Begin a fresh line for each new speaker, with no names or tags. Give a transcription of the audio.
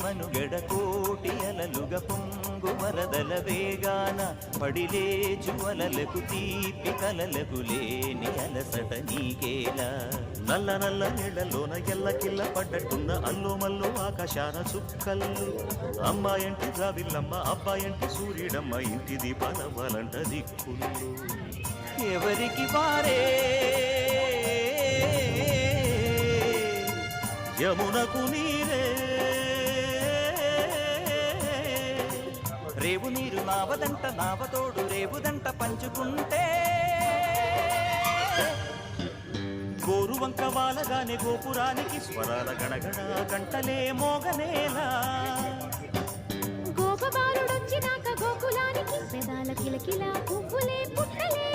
మనుగడ కోటి అలలుగ పొంగు వరదల వేగాన పడిలేచు అలలకు తీపి కలలకు లేని అలసట నీకేలా నల్ల నల్ల నీళ్లలోన ఎల్లకిల్ల పడ్డట్టున్న అల్లో మల్లో ఆకాశాన చుక్కల్లు అమ్మాయంటి జాబిల్లమ్మ అబ్బాయంటి సూర్యుడమ్మ ఇంటి దీపాలవ్వాలంట దిక్కులు ఎవరికి వారే యమునకు నీరే రేవు నీరు నావదంట నావతోడు రేవుదంట పంచుకుంటే గోరువంక వాలగానే గోపురానికి స్వరాల గణగణ గంటలే మోగనేలా
గోపబాలుడొచ్చినాక గోకులానికి పెదాల కిలకిల పువ్వులే పుట్టలే